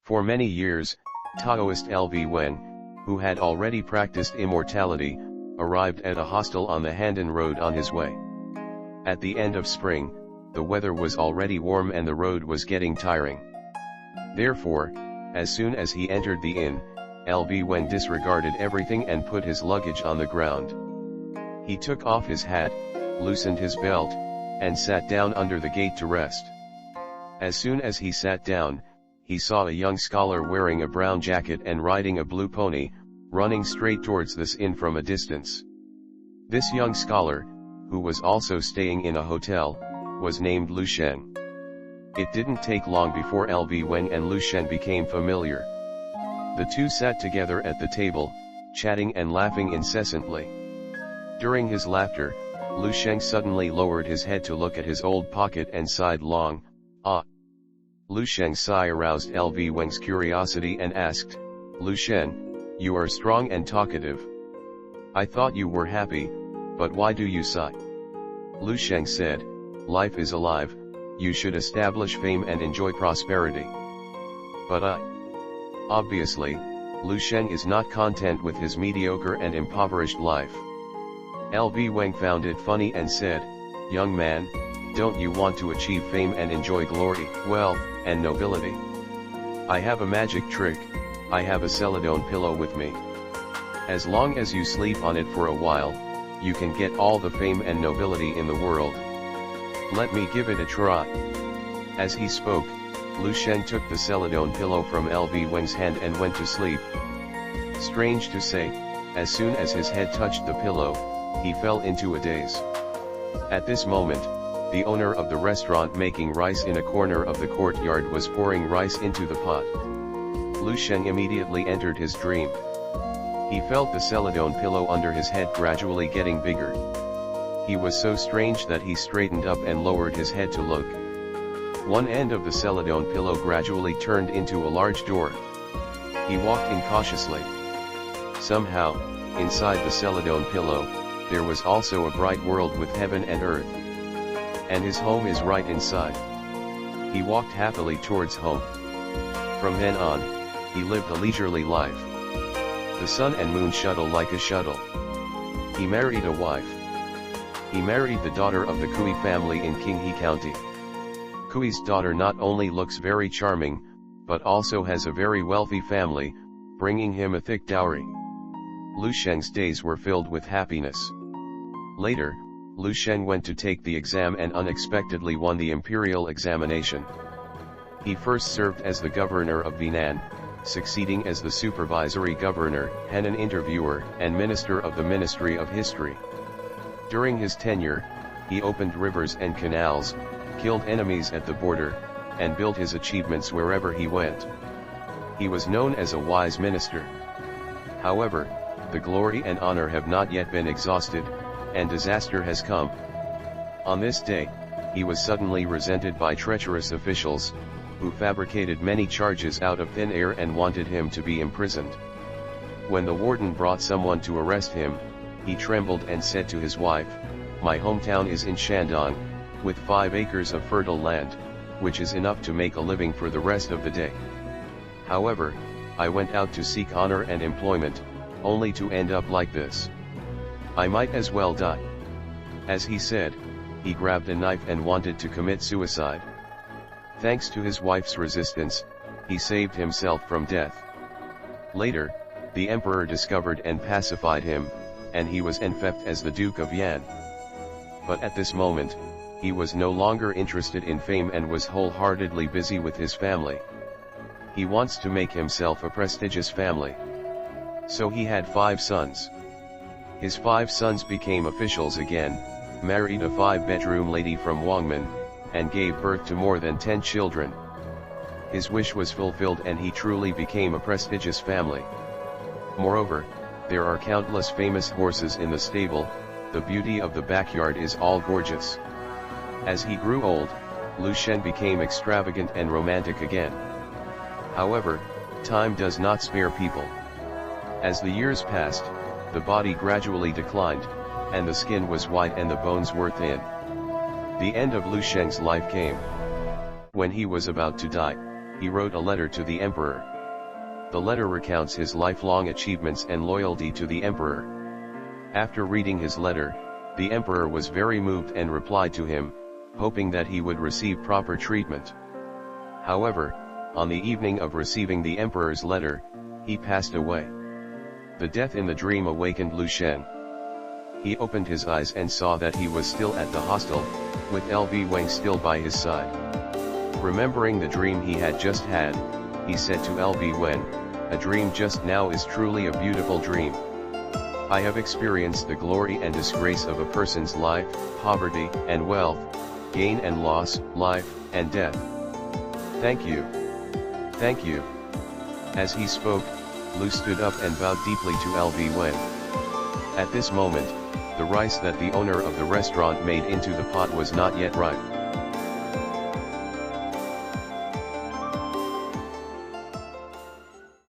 For many years, Taoist Lv Weng, who had already practiced immortality, arrived at a hostel on the Handan road on his way. At the end of spring, the weather was already warm and the road was getting tiring. Therefore, as soon as he entered the inn, Lv Weng disregarded everything and put his luggage on the ground. He took off his hat, loosened his belt, and sat down under the gate to rest. As soon as he sat down, he saw a young scholar wearing a brown jacket and riding a blue pony, running straight towards this inn from a distance. This young scholar, who was also staying in a hotel, was named Lu Sheng. It didn't take long before Lv Weng and Lu Sheng became familiar. The two sat together at the table, chatting and laughing incessantly. During his laughter, Lu Sheng suddenly lowered his head to look at his old pocket and sighed long, "Ah." Lu Sheng's sigh aroused Lv Weng's curiosity and asked, "Lu Sheng, you are strong and talkative. I thought you were happy, but why do you sigh?" Lu Sheng said, "Life is alive, you should establish fame and enjoy prosperity." "But Obviously, Lu Sheng is not content with his mediocre and impoverished life. Lv Weng found it funny and said, "Young man, don't you want to achieve fame and enjoy glory, wealth, and nobility? I have a magic trick. I have a celadon pillow with me. As long as you sleep on it for a while, you can get all the fame and nobility in the world. Let me give it a try." As he spoke, Lu Sheng took the celadon pillow from Lv Weng's hand and went to sleep. Strange to say, as soon as his head touched the pillow, he fell into a daze. At this moment, the owner of the restaurant making rice in a corner of the courtyard was pouring rice into the pot. Lu Sheng immediately entered his dream. He felt the celadon pillow under his head gradually getting bigger. He was so strange that he straightened up and lowered his head to look. One end of the celadon pillow gradually turned into a large door. He walked in cautiously. Somehow, inside the celadon pillow, there was also a bright world with heaven and earth. And his home is right inside. He walked happily towards home. From then on, he lived a leisurely life. The sun and moon shuttle like a shuttle. He married a wife. He married the daughter of the Kui family in Qinghe County. Kui's daughter not only looks very charming, but also has a very wealthy family, bringing him a thick dowry. Lu Sheng's days were filled with happiness. Later, Lu Sheng went to take the exam and unexpectedly won the imperial examination. He first served as the governor of Vinan, succeeding as the supervisory governor, Handan interviewer, and minister of the Ministry of History. During his tenure, he opened rivers and canals, killed enemies at the border, and built his achievements wherever he went. He was known as a wise minister. However, the glory and honor have not yet been exhausted, and disaster has come. On this day, he was suddenly resented by treacherous officials, who fabricated many charges out of thin air and wanted him to be imprisoned. When the warden brought someone to arrest him, he trembled and said to his wife, "My hometown is in Shandong, with 5 acres of fertile land, which is enough to make a living for the rest of the day. However, I went out to seek honor and employment, only to end up like this. I might as well die." As he said, he grabbed a knife and wanted to commit suicide. Thanks to his wife's resistance, he saved himself from death. Later, the emperor discovered and pacified him, and he was enfeoffed as the Duke of Yan. But at this moment, he was no longer interested in fame and was wholeheartedly busy with his family. He wants to make himself a prestigious family. So he had 5 sons. His 5 sons became officials again, married a 5-bedroom lady from Wangmen, and gave birth to more than 10 children. His wish was fulfilled and he truly became a prestigious family. Moreover, there are countless famous horses in the stable, the beauty of the backyard is all gorgeous. As he grew old, Lu Sheng became extravagant and romantic again. However, time does not spare people. As the years passed, the body gradually declined, and the skin was white and the bones were thin. The end of Lu Sheng's life came. When he was about to die, he wrote a letter to the emperor. The letter recounts his lifelong achievements and loyalty to the emperor. After reading his letter, the emperor was very moved and replied to him, hoping that he would receive proper treatment. However, on the evening of receiving the emperor's letter, he passed away. The death in the dream awakened Lu Sheng. He opened his eyes and saw that he was still at the hostel, with Lv Weng still by his side. Remembering the dream he had just had, he said to Lv Weng, "A dream just now is truly a beautiful dream. I have experienced the glory and disgrace of a person's life, poverty and wealth, gain and loss, life and death. Thank you. Thank you." As he spoke, Lu stood up and bowed deeply to Lv Weng. At this moment, the rice that the owner of the restaurant made into the pot was not yet ripe.